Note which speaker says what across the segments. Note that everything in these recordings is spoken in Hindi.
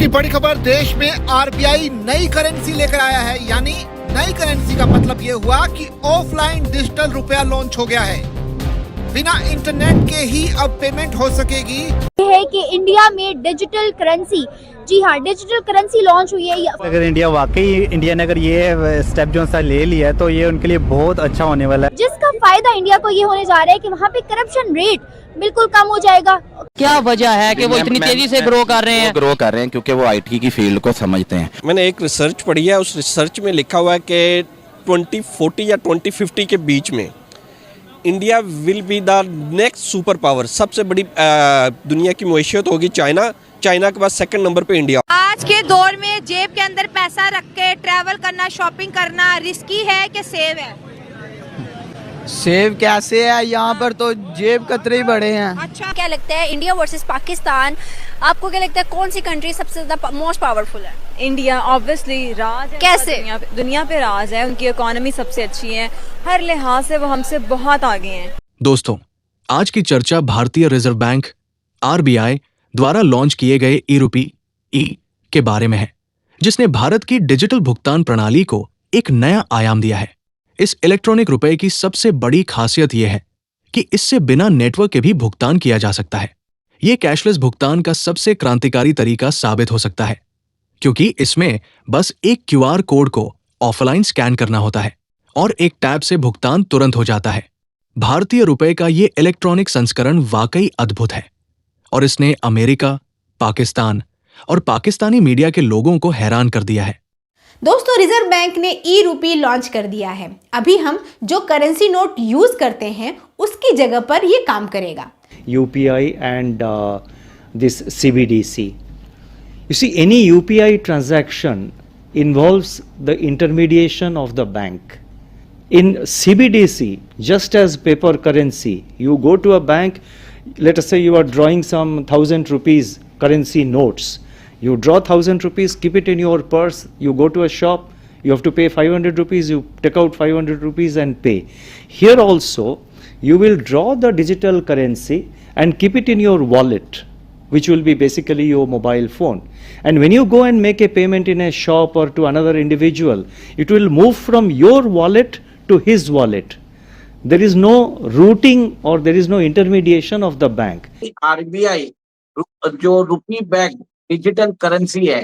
Speaker 1: की बड़ी खबर, देश में आरबीआई नई करेंसी लेकर आया है। यानी नई करेंसी का मतलब ये हुआ कि ऑफलाइन डिजिटल रुपया लॉन्च हो गया है। बिना इंटरनेट के ही अब पेमेंट हो सकेगी।
Speaker 2: है कि इंडिया में डिजिटल करेंसी, जी हाँ, डिजिटल करेंसी लॉन्च हुई है।
Speaker 3: अगर इंडिया ने अगर ये स्टेप जो सा ले लिया है तो ये उनके लिए बहुत अच्छा होने वाला है,
Speaker 2: जिसका फायदा इंडिया को ये होने जा रहा है कि वहाँ पे करप्शन रेट बिल्कुल कम हो जाएगा।
Speaker 4: क्या वजह है कि वो इतनी तेजी से ग्रो कर रहे हैं?
Speaker 5: क्योंकि वो आईटी की फील्ड को समझते हैं।
Speaker 6: मैंने एक रिसर्च पढ़ी है, उस रिसर्च में लिखा हुआ है कि 2040 या 2050 के बीच में India will be the next super power. सबसे बड़ी दुनिया की मईशत होगी चाइना के बाद सेकंड नंबर पे इंडिया।
Speaker 7: आज के दौर में जेब के अंदर पैसा रख के ट्रैवल करना, शॉपिंग करना रिस्की है कि सेव है?
Speaker 8: सेव कैसे है, यहाँ पर तो जेब कतरे ही बड़े हैं।
Speaker 2: अच्छा, क्या लगता है इंडिया वर्सेस पाकिस्तान, आपको क्या लगता है कौन सी कंट्री सबसे ज्यादा मोस्ट पावरफुल है?
Speaker 9: इंडिया ऑब्वियसली राज है।
Speaker 2: कैसे?
Speaker 9: दुनिया पे राज है, उनकी इकोनॉमी सबसे अच्छी है, हर लिहाज से वो हमसे बहुत आगे हैं।
Speaker 10: दोस्तों, आज की चर्चा भारतीय रिजर्व बैंक आरबीआई द्वारा लॉन्च किए गए ई-रुपी के बारे में है, जिसने भारत की डिजिटल भुगतान प्रणाली को एक नया आयाम दिया है। इस इलेक्ट्रॉनिक रुपए की सबसे बड़ी खासियत यह है कि इससे बिना नेटवर्क के भी भुगतान किया जा सकता है। यह कैशलेस भुगतान का सबसे क्रांतिकारी तरीका साबित हो सकता है, क्योंकि इसमें बस एक क्यूआर कोड को ऑफलाइन स्कैन करना होता है और एक टैब से भुगतान तुरंत हो जाता है। भारतीय रुपए का यह इलेक्ट्रॉनिक संस्करण वाकई अद्भुत है और इसने अमेरिका, पाकिस्तान और पाकिस्तानी मीडिया के लोगों को हैरान कर दिया है।
Speaker 11: दोस्तों, रिजर्व बैंक ने ई-रुपी लॉन्च कर दिया है। अभी हम जो करेंसी नोट यूज करते हैं उसकी जगह पर ये काम करेगा।
Speaker 12: UPI and this CBDC. You see, any UPI transaction involves the intermediation of the bank. In CBDC, just as paper currency, you go to a bank, let us say you are drawing some 1,000 rupees currency notes. You draw 1,000 rupees, keep it in your purse, you go to a shop, you have to pay 500 rupees, you take out 500 rupees and pay. Here also, you will draw the digital currency and keep it in your wallet, which will be basically your mobile phone. And when you go and make a payment in a shop or to another individual, it will move from your wallet to his wallet. There is no routing or there is no intermediation of the bank.
Speaker 13: RBI जो रुपी बैंक डिजिटल करेंसी है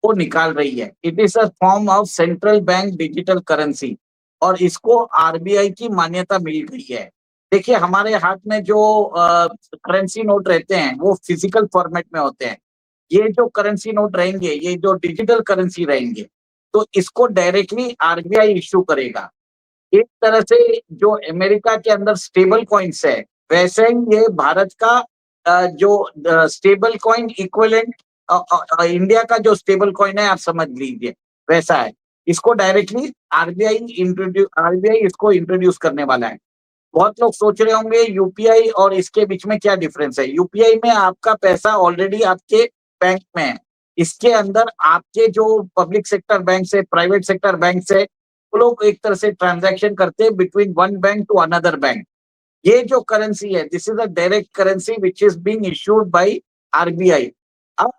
Speaker 13: वो निकाल रही है। It is a form of central bank digital currency और इसको आरबीआई की मान्यता मिल गई है। देखिए, हमारे हाथ में जो करेंसी नोट रहते हैं वो फिजिकल फॉर्मेट में होते हैं। ये जो करेंसी नोट रहेंगे, ये जो डिजिटल करेंसी रहेंगे, तो इसको डायरेक्टली आरबीआई इश्यू करेगा। एक तरह से जो अमेरिका के अंदर स्टेबल कॉइन्स है, वैसे ही ये भारत का जो स्टेबल कॉइन इक्विवेलेंट इंडिया का जो स्टेबल कॉइन है, आप समझ लीजिए वैसा है। इसको डायरेक्टली आरबीआई इसको इंट्रोड्यूस करने वाला है। बहुत लोग सोच रहे होंगे यूपीआई और इसके बीच में क्या डिफरेंस है। यूपीआई में आपका पैसा ऑलरेडी आपके बैंक में है। इसके अंदर आपके जो पब्लिक सेक्टर बैंक से, प्राइवेट सेक्टर बैंक से, वो लोग एक तरह से ट्रांजैक्शन करते हैं between one bank to another bank. ये जो करेंसी है, this is a direct currency which is being issued by RBI. अब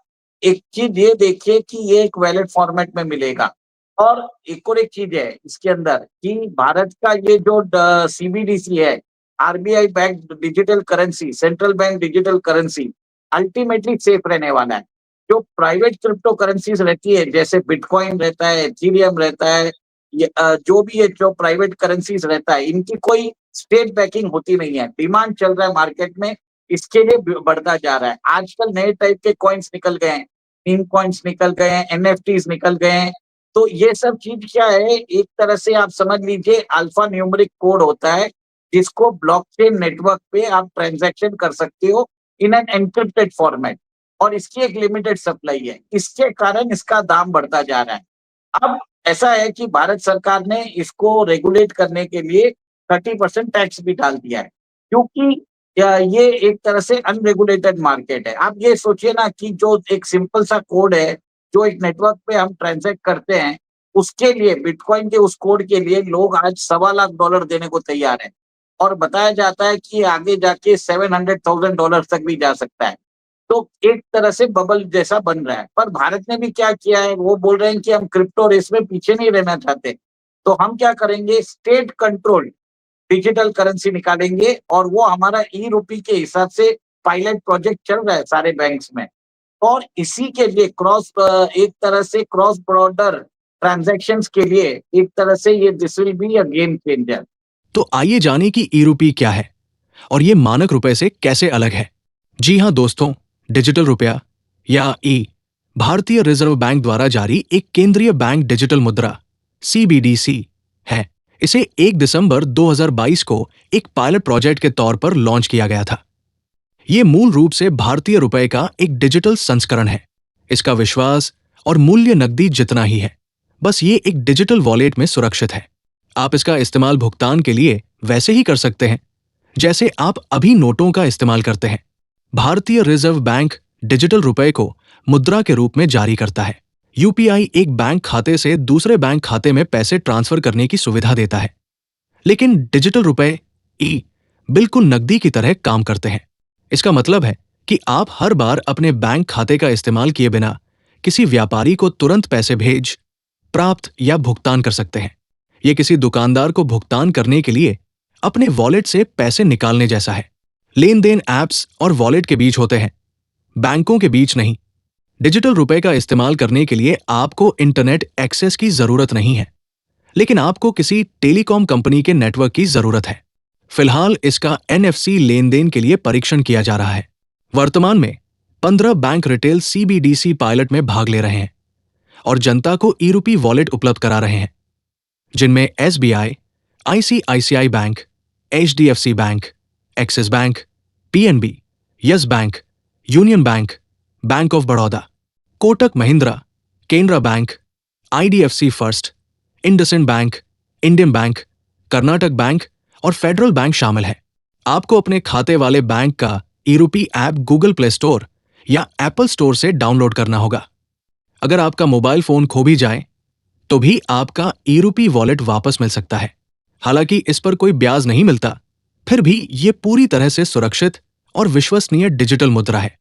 Speaker 13: एक चीज ये देखिए कि ये एक वैलिड फॉर्मेट में मिलेगा। और एक चीज है इसके अंदर कि भारत का ये जो सीबीडीसी है, RBI bank digital currency, central bank digital currency, ultimately safe रहने वाला है। जो प्राइवेट क्रिप्टो करेंसीज रहती है, जैसे बिटकॉइन रहता है, इथेरियम रहता है, जो भी है जो प्राइवेट करेंसीज रहता है, इनकी कोई स्टेट बैकिंग होती नहीं है। डिमांड चल रहा है मार्केट में, इसके लिए बढ़ता जा रहा है। आजकल नए टाइप के कॉइन्स निकल गए हैं, मीम कॉइन्स निकल गए हैं, एनएफटीज निकल गए हैं। तो ये सब चीज क्या है, एक तरह से आप समझ लीजिए अल्फा न्यूमेरिक कोड होता है, जिसको ब्लॉकचेन नेटवर्क पे आप ट्रांजैक्शन कर सकते हो इन एन एन्क्रिप्टेड फॉर्मेट, और इसकी एक लिमिटेड सप्लाई है। इसके कारण इसका दाम बढ़ता जा रहा है। अब ऐसा है कि भारत सरकार ने इसको रेगुलेट करने के लिए 30% टैक्स भी डाल दिया है, क्योंकि ये एक तरह से अनरेगुलेटेड मार्केट है। आप ये सोचिए ना कि जो एक सिंपल सा कोड है, जो एक नेटवर्क पे हम ट्रांजैक्ट करते हैं, उसके लिए, बिटकॉइन के उस कोड के लिए लोग आज $1.25 देने को तैयार हैं, और बताया जाता है कि आगे जाके $700,000 तक भी जा सकता है। तो एक तरह से बबल जैसा बन रहा है। पर भारत ने भी क्या किया है, वो बोल रहे हैं कि हम क्रिप्टो रेस में पीछे नहीं रहना चाहते, तो हम क्या करेंगे, स्टेट कंट्रोल डिजिटल करेंसी निकालेंगे और वो हमारा ई रूपी के हिसाब से पायलट प्रोजेक्ट चल रहा है सारे बैंक्स में। और इसी के लिए एक तरह से क्रॉस बॉर्डर ट्रांजैक्शंस के लिए एक तरह से ये this will be a game changer.
Speaker 10: तो आइए जाने कि ई रूपी क्या है और ये मानक रुपए से कैसे अलग है। जी हां दोस्तों, डिजिटल रुपया या ई भारतीय रिजर्व बैंक द्वारा जारी एक केंद्रीय बैंक डिजिटल मुद्रा CBDC है। इसे 1 दिसंबर 2022 को एक पायलट प्रोजेक्ट के तौर पर लॉन्च किया गया था। ये मूल रूप से भारतीय रुपए का एक डिजिटल संस्करण है। इसका विश्वास और मूल्य नकदी जितना ही है, बस ये एक डिजिटल वॉलेट में सुरक्षित है। आप इसका इस्तेमाल भुगतान के लिए वैसे ही कर सकते हैं जैसे आप अभी नोटों का इस्तेमाल करते हैं। भारतीय रिजर्व बैंक डिजिटल रुपए को मुद्रा के रूप में जारी करता है। UPI एक बैंक खाते से दूसरे बैंक खाते में पैसे ट्रांसफर करने की सुविधा देता है, लेकिन डिजिटल रुपए ई बिल्कुल नकदी की तरह काम करते हैं। इसका मतलब है कि आप हर बार अपने बैंक खाते का इस्तेमाल किए बिना किसी व्यापारी को तुरंत पैसे भेज, प्राप्त या भुगतान कर सकते हैं। यह किसी दुकानदार को भुगतान करने के लिए अपने वॉलेट से पैसे निकालने जैसा है। लेन देन ऐप्स और वॉलेट के बीच होते हैं, बैंकों के बीच नहीं। डिजिटल रुपए का इस्तेमाल करने के लिए आपको इंटरनेट एक्सेस की जरूरत नहीं है, लेकिन आपको किसी टेलीकॉम कंपनी के नेटवर्क की जरूरत है। फिलहाल इसका NFC लेन देन के लिए परीक्षण किया जा रहा है। वर्तमान में 15 बैंक रिटेल CBDC पायलट में भाग ले रहे हैं और जनता को ई रूपी वॉलेट उपलब्ध करा रहे हैं, जिनमें SBI, ICICI bank, HDFC bank, axis bank, PNB, yes bank, union bank, bank of Baroda, Kotak Mahindra, Canara bank, IDFC first, IndusInd bank, Indian bank, Karnataka bank और फेडरल बैंक शामिल है। आपको अपने खाते वाले बैंक का ई रूपी ऐप गूगल प्ले स्टोर या एप्पल स्टोर से डाउनलोड करना होगा। अगर आपका मोबाइल फोन खो भी जाए तो भी आपका ई रूपी वॉलेट वापस मिल सकता है। हालांकि इस पर कोई ब्याज नहीं मिलता, फिर भी ये पूरी तरह से सुरक्षित और विश्वसनीय डिजिटल मुद्रा है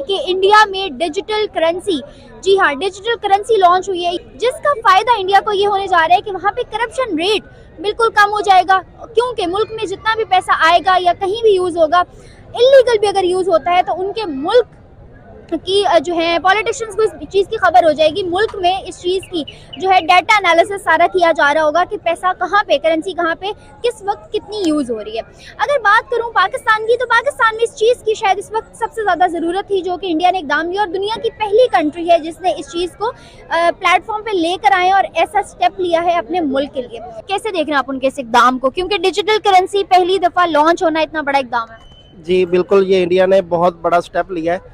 Speaker 2: कि इंडिया में डिजिटल करेंसी, जी हाँ, डिजिटल करेंसी लॉन्च हुई है, जिसका फायदा इंडिया को ये होने जा रहा है कि वहाँ पे करप्शन रेट बिल्कुल कम हो जाएगा, क्योंकि मुल्क में जितना भी पैसा आएगा या कहीं भी यूज होगा, इलीगल भी अगर यूज होता है तो उनके मुल्क की जो है पॉलिटिशियंस को इस चीज़ की खबर हो जाएगी। मुल्क में इस चीज़ की जो है डाटा एनालिसिस सारा किया जा रहा होगा कि पैसा कहाँ पे, करेंसी कहाँ पे, किस वक्त कितनी यूज़ हो रही है। अगर बात करूँ पाकिस्तान की, तो पाकिस्तान में इस चीज़ की शायद इस वक्त सबसे ज़्यादा ज़रूरत थी, जो कि इंडिया ने इकदाम लिया और दुनिया की पहली कंट्री है जिसने इस चीज़ को प्लेटफॉर्म पर लेकर आए और ऐसा स्टेप लिया है अपने मुल्क के लिए। कैसे देख रहे हैं आप उनके इस इकदाम को, क्योंकि डिजिटल करेंसी पहली दफ़ा लॉन्च होना इतना बड़ा इकदाम है?
Speaker 14: जी बिल्कुल, ये इंडिया ने बहुत बड़ा स्टेप लिया है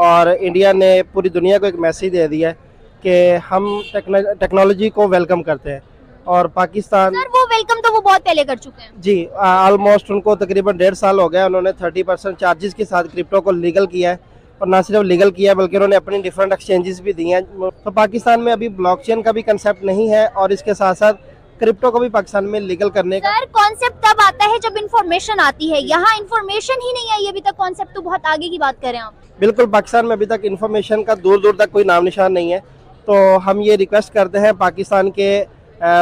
Speaker 14: और इंडिया ने पूरी दुनिया को एक मैसेज दे दिया है कि हम टेक्नोलॉजी को वेलकम करते हैं। और पाकिस्तान
Speaker 2: सर, वो वेलकम तो वो बहुत पहले कर चुके हैं। जी,
Speaker 14: ऑलमोस्ट उनको तकरीबन 1.5 साल हो गया। उन्होंने 30% चार्जेस के साथ क्रिप्टो को लीगल किया है, और ना सिर्फ लीगल किया है बल्कि उन्होंने अपनी डिफरेंट एक्सचेंजेस भी दी हैं। तो पाकिस्तान में अभी ब्लॉकचेन का भी कंसेप्ट नहीं है और इसके साथ साथ क्रिप्टो को भी पाकिस्तान में लीगल करने का।
Speaker 2: सर, कॉन्सेप्ट तब आता है जब इन्फॉर्मेशन आती है, यहाँ इन्फॉर्मेशन ही नहीं आई अभी तक। कॉन्सेप्ट तो बहुत आगे की बात करें आप।
Speaker 14: बिल्कुल, पाकिस्तान में अभी तक इन्फॉर्मेशन का दूर दूर तक कोई नाम निशान नहीं है। तो हम ये रिक्वेस्ट करते हैं पाकिस्तान के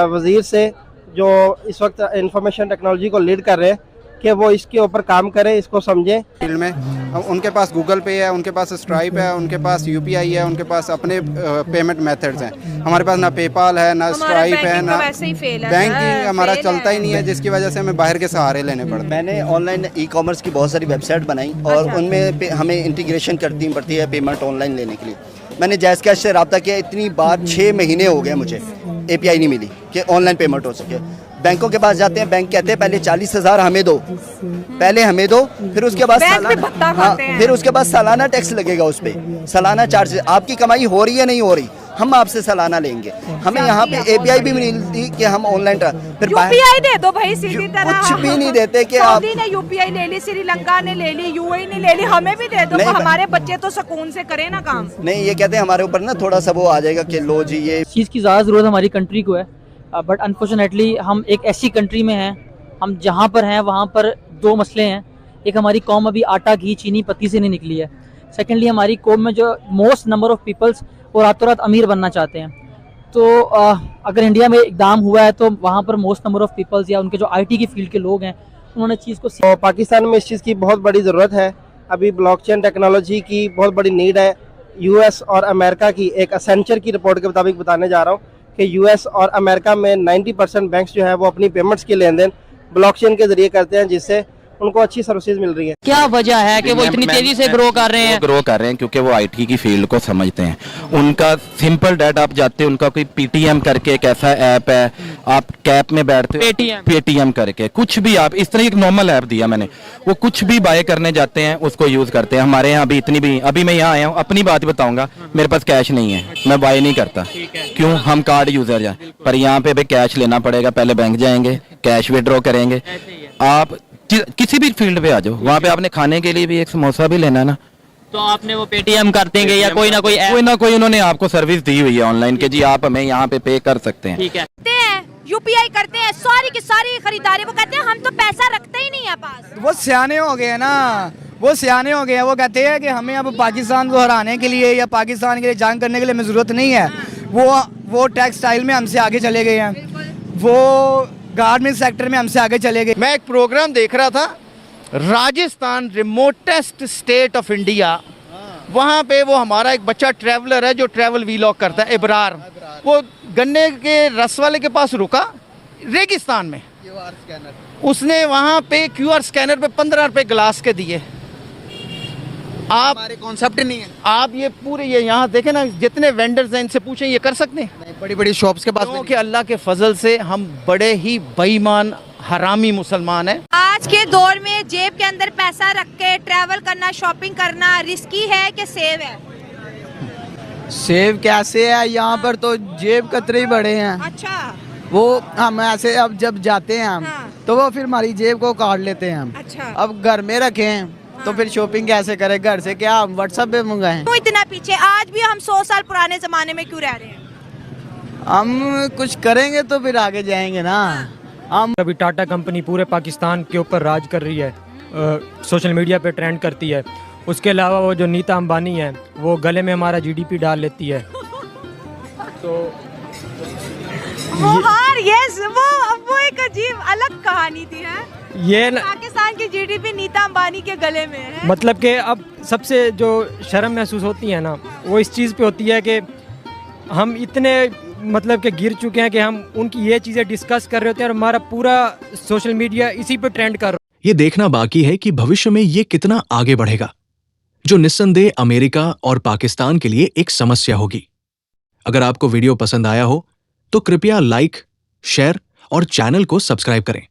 Speaker 14: वजीर से, जो इस वक्त इंफॉर्मेशन टेक्नोलॉजी को लीड कर रहे हैं, कि वो इसके ऊपर काम करें, इसको समझें।
Speaker 15: फील्ड में उनके पास गूगल पे है, उनके पास स्ट्राइप है, उनके पास UPI है, उनके पास अपने पेमेंट मेथड्स हैं। हमारे पास ना पेपाल है, ना स्ट्राइप है, ना बैंकिंग हमारा चलता ही नहीं है, जिसकी वजह से हमें बाहर के सहारे लेने पड़ते हैं।
Speaker 16: मैंने ऑनलाइन ई-कॉमर्स की बहुत सारी वेबसाइट बनाई और उनमें हमें इंटीग्रेशन करनी पड़ती है पेमेंट ऑनलाइन लेने के लिए। मैंने जैज़ कैश से रब्ता किया, इतनी बार 6 महीने हो गए मुझे API नहीं मिली कि ऑनलाइन पेमेंट हो सके। बैंकों के पास जाते हैं, बैंक कहते हैं पहले 40,000 हमें दो, पहले हमें दो, फिर उसके बाद फिर उसके बाद सालाना टैक्स लगेगा उस पर, सालाना चार्ज। आपकी कमाई हो रही है नहीं हो रही, हम आपसे सालाना लेंगे। हमें यहाँ पे API भी मिलती कि हम ऑनलाइन फिर
Speaker 7: UPI दे दो भाई, सीधी तरह।
Speaker 16: कुछ भी नहीं देते कि आप
Speaker 7: ने UPI ले ली, श्रीलंका ने ले ली, UAE ने ले ली, हमें भी दे दो, हमारे बच्चे तो सुकून से करें ना काम।
Speaker 16: नहीं, ये कहते हैं हमारे ऊपर ना थोड़ा सा वो आ जाएगा कि लो जी, ये
Speaker 4: चीज़ की ज़्यादा ज़रूरत हमारी कंट्री को है, बट अनफॉर्चुनेटली हम एक ऐसी कंट्री में हैं, हम जहाँ पर हैं वहाँ पर 2 मसले हैं। एक, हमारी कौम अभी आटा, घी, चीनी, पत्ती से नहीं निकली है। सेकेंडली हमारी कौम में जो मोस्ट नंबर ऑफ पीपल्स वो रातों रात अमीर बनना चाहते हैं। तो अगर इंडिया में इकदाम हुआ है तो वहाँ पर मोस्ट नंबर ऑफ पीपल्स या उनके जो आईटी की फील्ड के लोग हैं उन्होंने चीज़ को
Speaker 14: तो पाकिस्तान में इस चीज़ की बहुत बड़ी ज़रूरत है। अभी ब्लॉकचेन टेक्नोलॉजी की बहुत बड़ी नीड है। यूएस और अमेरिका की एक एसेंचर की रिपोर्ट के मुताबिक बताने जा रहा हूँ कि यूएस और अमेरिका में 90% बैंक्स जो है वो अपनी पेमेंट्स के लेन देन ब्लॉकचेन के जरिए करते हैं, जिससे उनको अच्छी सर्विसेज मिल रही है।
Speaker 4: क्या वजह है कि वो इतनी तेजी से ग्रो कर रहे हैं?
Speaker 5: ग्रो कर रहे हैं क्योंकि वो आईटी की फील्ड को समझते हैं। उनका सिंपल डाटा आप जाते हैं, उनका कोई पीटीएम करके एक ऐसा ऐप है, आप कैप में बैठते हो पेटीएम करके कुछ भी आप इस तरह एक नॉर्मल ऐप दिया मैंने, वो कुछ भी बाय करने जाते हैं उसको यूज करते हैं। हमारे यहाँ अभी मैं यहाँ आया हूँ, अपनी बात बताऊंगा, मेरे पास कैश नहीं है, मैं बाय नहीं करता। क्यों? हम कार्ड यूजर हैं, पर यहाँ पे भी कैश लेना पड़ेगा। पहले बैंक जाएंगे, कैश विड्रॉ करेंगे। आप किसी भी फील्ड पे आ जाओ, वहाँ पे आपने खाने के लिए भी एक समोसा भी लेना ना,
Speaker 4: तो आपने वो पेटीएम कर देंगे या कोई ना कोई
Speaker 5: उन्होंने आपको सर्विस दी हुई है ऑनलाइन के जी आप हमें यहाँ पे कर सकते हैं।
Speaker 4: ठीक है,
Speaker 7: यूपीआई करते हैं, सारी की सारी खरीदारी। वो कहते हैं हम तो पैसा रखते ही नहीं है पास।
Speaker 8: वो सियाने हो गए ना, वो सियाने हो गए हैं। वो कहते हैं कि हमें अब पाकिस्तान को हराने के लिए या पाकिस्तान के लिए जंग करने के लिए हमें ज़रूरत नहीं है। वो टेक्सटाइल में हमसे आगे चले गए हैं, वो गारमेंट सेक्टर में हमसे आगे चले गए।
Speaker 17: मैं एक प्रोग्राम देख रहा था, Rajasthan remotest state of India, वहाँ पे वो हमारा एक बच्चा ट्रैवलर है जो ट्रैवल वीलॉग करता है, इब्रार। वो गन्ने के रस वाले के पास रुका रेगिस्तान में, उसने वहाँ पे क्यूआर स्कैनर पे 15 रुपए ग्लास के दिए। आप हमारे कॉन्सेप्ट नहीं है। आप ये पूरे ये यहाँ देखें ना, जितने वेंडर्स हैं इनसे पूछें ये कर सकते हैं?
Speaker 8: बड़ी बड़ी शॉप्स के पास,
Speaker 17: क्योंकि अल्लाह के फजल से हम बड़े ही बेईमान हरामी मुसलमान हैं।
Speaker 7: आज के दौर में जेब के अंदर पैसा रख के ट्रैवल करना, शॉपिंग करना रिस्की है कि सेव है?
Speaker 8: सेव कैसे है, यहाँ पर तो जेब कतरे ही बड़े हैं।
Speaker 7: अच्छा,
Speaker 8: वो हम ऐसे अब जब जाते हैं हम तो वो फिर हमारी जेब को काट लेते हैं हम।
Speaker 7: अच्छा,
Speaker 8: अब घर में रखें तो फिर शॉपिंग कैसे करें? घर से क्या हम व्हाट्सएप पे मंगाएं?
Speaker 7: क्यों इतना पीछे? आज भी हम 100 साल पुराने जमाने में क्यों रह रहे हैं?
Speaker 8: हम कुछ करेंगे तो फिर आगे जाएंगे ना। हम
Speaker 18: अभी टाटा कंपनी पूरे पाकिस्तान के ऊपर राज कर रही है, सोशल मीडिया पे ट्रेंड करती है। उसके अलावा वो जो नीता अंबानी है वो गले में हमारा जीडीपी डाल लेती है। तो
Speaker 7: वो एक अजीब अलग कहानी थी है।
Speaker 18: ये
Speaker 7: पाकिस्तान की जीडीपी नीता अंबानी के गले में है।
Speaker 18: मतलब कि अब सबसे जो शर्म महसूस होती है ना वो इस चीज़ पे होती है कि हम इतने मतलब कि गिर चुके हैं कि हम उनकी ये चीज़ें डिस्कस कर रहे होते हैं और हमारा पूरा सोशल मीडिया इसी पे ट्रेंड कर रहा है।
Speaker 10: ये देखना बाकी है कि भविष्य में ये कितना आगे बढ़ेगा, जो निस्संदेह अमेरिका और पाकिस्तान के लिए एक समस्या होगी। अगर आपको वीडियो पसंद आया हो तो कृपया लाइक, शेयर और चैनल को सब्सक्राइब करें।